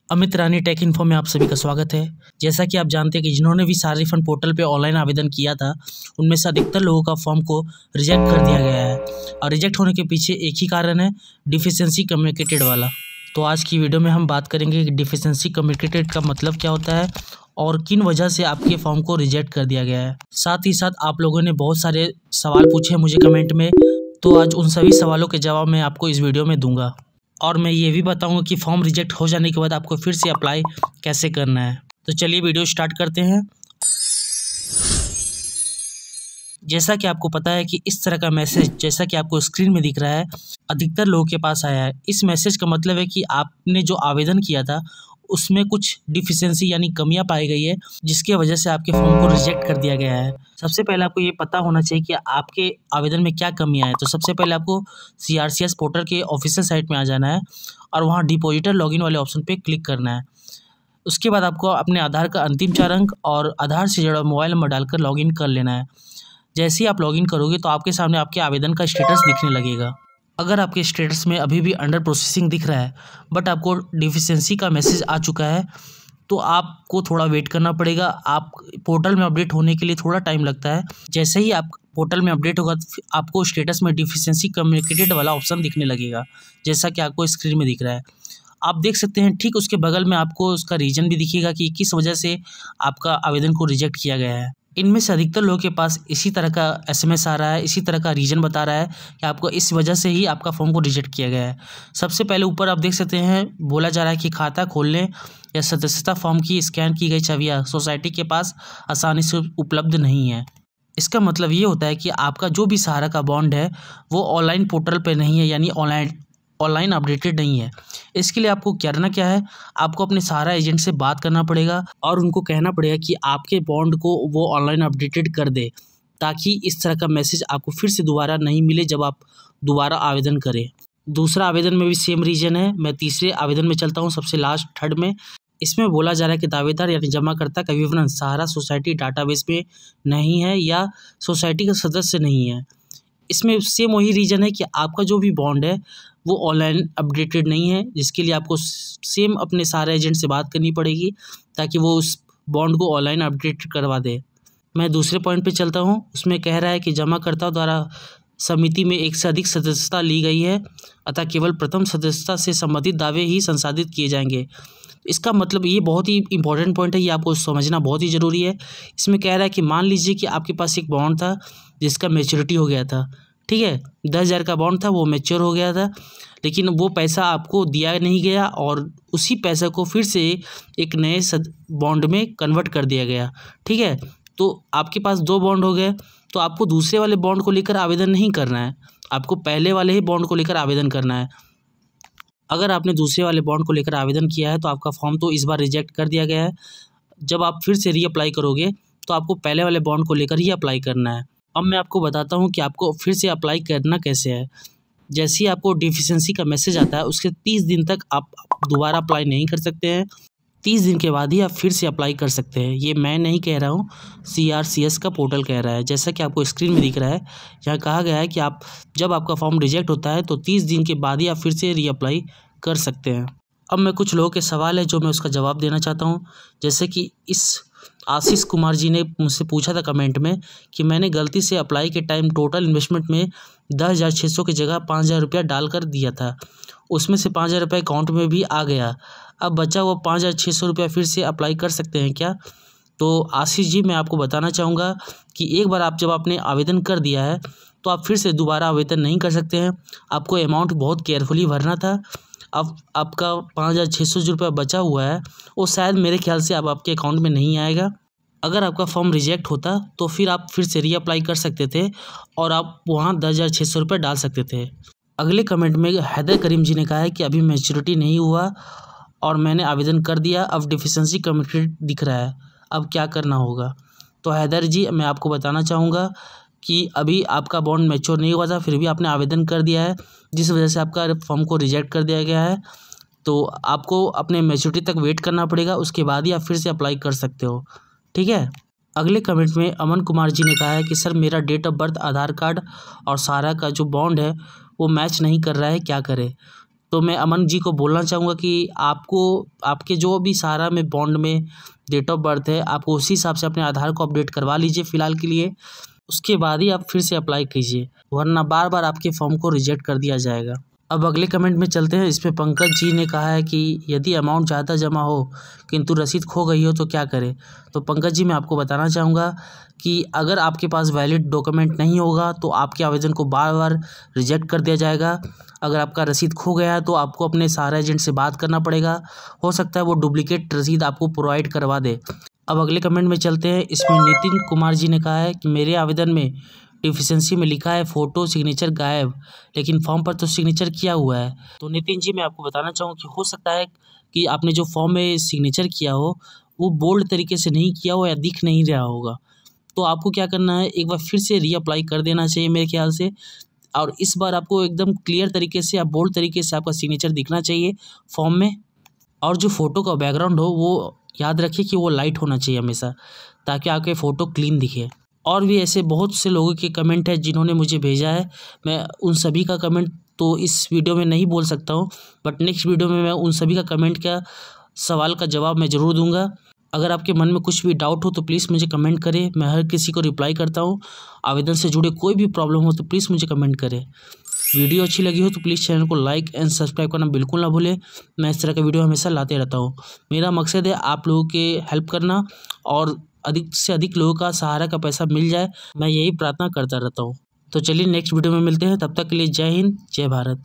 अमित रानी take info में आप सभी का स्वागत है। जैसा कि आप जानते हैं कि जिन्होंने भी सार रिफंड पोर्टल पे ऑनलाइन आवेदन किया था, उनमें से अधिकतर लोगों का फॉर्म को रिजेक्ट कर दिया गया है। और रिजेक्ट होने के पीछे एक ही कारण है, डिफिशियंसी कम्युनिकेटेड वाला। तो आज की वीडियो में हम बात करेंगे कि डिफिशियंसी कम्युनिकेटेड का मतलब क्या होता है और किन वजह से आपके फॉर्म को रिजेक्ट कर दिया गया है। साथ ही साथ आप लोगों ने बहुत सारे सवाल पूछे मुझे कमेंट में, तो आज उन सभी सवालों के जवाब मैं आपको इस वीडियो में दूंगा। और मैं ये भी बताऊंगा कि फॉर्म रिजेक्ट हो जाने के बाद आपको फिर से अप्लाई कैसे करना है। तो चलिए वीडियो स्टार्ट करते हैं। जैसा कि आपको पता है कि इस तरह का मैसेज, जैसा कि आपको स्क्रीन में दिख रहा है, अधिकतर लोगों के पास आया है। इस मैसेज का मतलब है कि आपने जो आवेदन किया था उसमें कुछ डिफिशियंसी यानी कमियां पाई गई है, जिसकी वजह से आपके फॉर्म को रिजेक्ट कर दिया गया है। सबसे पहले आपको ये पता होना चाहिए कि आपके आवेदन में क्या कमियां हैं। तो सबसे पहले आपको CRCS पोर्टल के ऑफिशियल साइट में आ जाना है और वहाँ डिपॉजिटर लॉगिन वाले ऑप्शन पे क्लिक करना है। उसके बाद आपको अपने आधार का अंतिम 4 अंक और आधार से जुड़ा मोबाइल नंबर डालकर लॉगिन कर लेना है। जैसे ही आप लॉगिन करोगे तो आपके सामने आपके आवेदन का स्टेटस दिखने लगेगा। अगर आपके स्टेटस में अभी भी अंडर प्रोसेसिंग दिख रहा है बट आपको डिफिशियंसी का मैसेज आ चुका है, तो आपको थोड़ा वेट करना पड़ेगा। आप पोर्टल में अपडेट होने के लिए थोड़ा टाइम लगता है। जैसे ही आप पोर्टल में अपडेट होगा तो आपको स्टेटस में डिफिशियंसी कम्युनिकेटेड वाला ऑप्शन दिखने लगेगा, जैसा कि आपको स्क्रीन में दिख रहा है। आप देख सकते हैं ठीक उसके बगल में आपको उसका रीजन भी दिखेगा कि किस वजह से आपका आवेदन को रिजेक्ट किया गया है। इनमें से अधिकतर लोगों के पास इसी तरह का SMS आ रहा है, इसी तरह का रीज़न बता रहा है कि आपको इस वजह से ही आपका फॉर्म को रिजेक्ट किया गया है। सबसे पहले ऊपर आप देख सकते हैं बोला जा रहा है कि खाता खोलने या सदस्यता फॉर्म की स्कैन की गई छवियाँ सोसाइटी के पास आसानी से उपलब्ध नहीं है। इसका मतलब ये होता है कि आपका जो भी सहारा का बॉन्ड है वो ऑनलाइन पोर्टल पर नहीं है, यानी ऑनलाइन अपडेटेड नहीं है। इसके लिए आपको करना क्या है, आपको अपने सहारा एजेंट से बात करना पड़ेगा और उनको कहना पड़ेगा कि आपके बॉन्ड को वो ऑनलाइन अपडेटेड कर दे, ताकि इस तरह का मैसेज आपको फिर से दोबारा नहीं मिले जब आप दोबारा आवेदन करें। दूसरा आवेदन में भी सेम रीजन है। मैं तीसरे आवेदन में चलता हूँ, सबसे लास्ट थर्ड में। इसमें बोला जा रहा है कि दावेदार यानी जमाकर्ता का विवरण सहारा सोसाइटी डाटाबेस में नहीं है या सोसाइटी का सदस्य नहीं है। इसमें सेम वही रीज़न है कि आपका जो भी बॉन्ड है वो ऑनलाइन अपडेटेड नहीं है, जिसके लिए आपको सेम अपने सारे एजेंट से बात करनी पड़ेगी ताकि वो उस बॉन्ड को ऑनलाइन अपडेट करवा दे। मैं दूसरे पॉइंट पे चलता हूँ। उसमें कह रहा है कि जमाकर्ता द्वारा समिति में एक से अधिक सदस्यता ली गई है, अतः केवल प्रथम सदस्यता से संबंधित दावे ही संसाधित किए जाएंगे। इसका मतलब ये बहुत ही इंपॉर्टेंट पॉइंट है, ये आपको समझना बहुत ही ज़रूरी है। इसमें कह रहा है कि मान लीजिए कि आपके पास एक बॉन्ड था जिसका मैच्योरिटी हो गया था, ठीक है, 10,000 का बॉन्ड था, वो मैच्योर हो गया था, लेकिन वो पैसा आपको दिया नहीं गया और उसी पैसे को फिर से एक नए बॉन्ड में कन्वर्ट कर दिया गया, ठीक है। तो आपके पास 2 बॉन्ड हो गए, तो आपको दूसरे वाले बॉन्ड को लेकर आवेदन नहीं करना है, आपको पहले वाले ही बॉन्ड को लेकर आवेदन करना है। अगर आपने दूसरे वाले बॉन्ड को लेकर आवेदन किया है तो आपका फॉर्म तो इस बार रिजेक्ट कर दिया गया है। जब आप फिर से रीअप्लाई करोगे तो आपको पहले वाले बॉन्ड को लेकर ही अप्लाई करना है। अब मैं आपको बताता हूँ कि आपको फिर से अप्लाई करना कैसे है। जैसे ही आपको डिफिशियंसी का मैसेज आता है उसके 30 दिन तक आप दोबारा अप्लाई नहीं कर सकते हैं। 30 दिन के बाद ही आप फिर से अप्लाई कर सकते हैं। ये मैं नहीं कह रहा हूँ, CRCS का पोर्टल कह रहा है। जैसा कि आपको स्क्रीन में दिख रहा है, यहाँ कहा गया है कि आप जब आपका फॉर्म रिजेक्ट होता है तो 30 दिन के बाद ही आप फिर से रीअप्लाई कर सकते हैं। अब मैं कुछ लोगों के सवाल है जो मैं उसका जवाब देना चाहता हूँ। जैसे कि इस आशीष कुमार जी ने मुझसे पूछा था कमेंट में कि मैंने गलती से अप्लाई के टाइम टोटल इन्वेस्टमेंट में 10,600 की जगह 5,000 रुपया डालकर दिया था, उसमें से 5,000 रुपये अकाउंट में भी आ गया, अब बचा हुआ 5,600 रुपया फिर से अप्लाई कर सकते हैं क्या? तो आशीष जी, मैं आपको बताना चाहूँगा कि एक बार आप जब आपने आवेदन कर दिया है तो आप फिर से दोबारा आवेदन नहीं कर सकते हैं। आपको अमाउंट बहुत केयरफुली भरना था। अब आपका 5,600 जो रुपया बचा हुआ है वो शायद मेरे ख्याल से अब आपके अकाउंट में नहीं आएगा। अगर आपका फॉर्म रिजेक्ट होता तो फिर आप फिर से रीअप्लाई कर सकते थे और आप वहाँ 10,600 रुपये डाल सकते थे। अगले कमेंट में हैदर करीम जी ने कहा है कि अभी मैच्योरिटी नहीं हुआ और मैंने आवेदन कर दिया, अब डिफिशियंसी कम्युनिकेटेड दिख रहा है, अब क्या करना होगा? तो हैदर जी, मैं आपको बताना चाहूँगा कि अभी आपका बॉन्ड मैच्योर नहीं हुआ था, फिर भी आपने आवेदन कर दिया है, जिस वजह से आपका फॉर्म को रिजेक्ट कर दिया गया है। तो आपको अपने मैच्योरिटी तक वेट करना पड़ेगा, उसके बाद ही आप फिर से अप्लाई कर सकते हो, ठीक है। अगले कमेंट में अमन कुमार जी ने कहा है कि सर मेरा date of birth, Aadhaar card और सारा का जो बॉन्ड है वो मैच नहीं कर रहा है, क्या करें? तो मैं अमन जी को बोलना चाहूँगा कि आपको आपके जो भी सहारा में बॉन्ड में डेट ऑफ बर्थ है, आपको उसी हिसाब से अपने आधार को अपडेट करवा लीजिए फ़िलहाल के लिए। उसके बाद ही आप फिर से अप्लाई कीजिए, वरना बार बार आपके फॉर्म को रिजेक्ट कर दिया जाएगा। अब अगले कमेंट में चलते हैं। इसमें पंकज जी ने कहा है कि यदि अमाउंट ज़्यादा जमा हो किंतु रसीद खो गई हो तो क्या करें। तो पंकज जी, मैं आपको बताना चाहूँगा कि अगर आपके पास वैलिड डॉक्यूमेंट नहीं होगा तो आपके आवेदन को बार बार रिजेक्ट कर दिया जाएगा। अगर आपका रसीद खो गया है तो आपको अपने सहारा एजेंट से बात करना पड़ेगा, हो सकता है वो डुप्लीकेट रसीद आपको प्रोवाइड करवा दे। अब अगले कमेंट में चलते हैं। इसमें नितिन कुमार जी ने कहा है कि मेरे आवेदन में डिफिशेंसी में लिखा है फ़ोटो सिग्नेचर गायब, लेकिन फॉर्म पर तो सिग्नेचर किया हुआ है। तो नितिन जी, मैं आपको बताना चाहूँगा कि हो सकता है कि आपने जो फॉर्म में सिग्नेचर किया हो वो बोल्ड तरीके से नहीं किया हो या दिख नहीं रहा होगा। तो आपको क्या करना है, एक बार फिर से रीअप्लाई कर देना चाहिए मेरे ख्याल से, और इस बार आपको एकदम क्लियर तरीके से या बोल्ड तरीके से आपका सिग्नेचर दिखना चाहिए फॉर्म में। और जो फ़ोटो का बैकग्राउंड हो वो याद रखिए कि वो लाइट होना चाहिए हमेशा, ताकि आपके फ़ोटो क्लीन दिखे। और भी ऐसे बहुत से लोगों के कमेंट है जिन्होंने मुझे भेजा है, मैं उन सभी का कमेंट तो इस वीडियो में नहीं बोल सकता हूँ, बट नेक्स्ट वीडियो में मैं उन सभी का कमेंट का सवाल का जवाब मैं ज़रूर दूंगा। अगर आपके मन में कुछ भी डाउट हो तो प्लीज़ मुझे कमेंट करें, मैं हर किसी को रिप्लाई करता हूँ। आवेदन से जुड़े कोई भी प्रॉब्लम हो तो प्लीज़ मुझे कमेंट करें। वीडियो अच्छी लगी हो तो प्लीज़ चैनल को लाइक एंड सब्सक्राइब करना बिल्कुल ना भूलें। मैं इस तरह का वीडियो हमेशा लाते रहता हूँ। मेरा मकसद है आप लोगों के हेल्प करना और अधिक से अधिक लोगों का सहारा का पैसा मिल जाए, मैं यही प्रार्थना करता रहता हूँ। तो चलिए नेक्स्ट वीडियो में मिलते हैं, तब तक के लिए जय हिंद, जय भारत।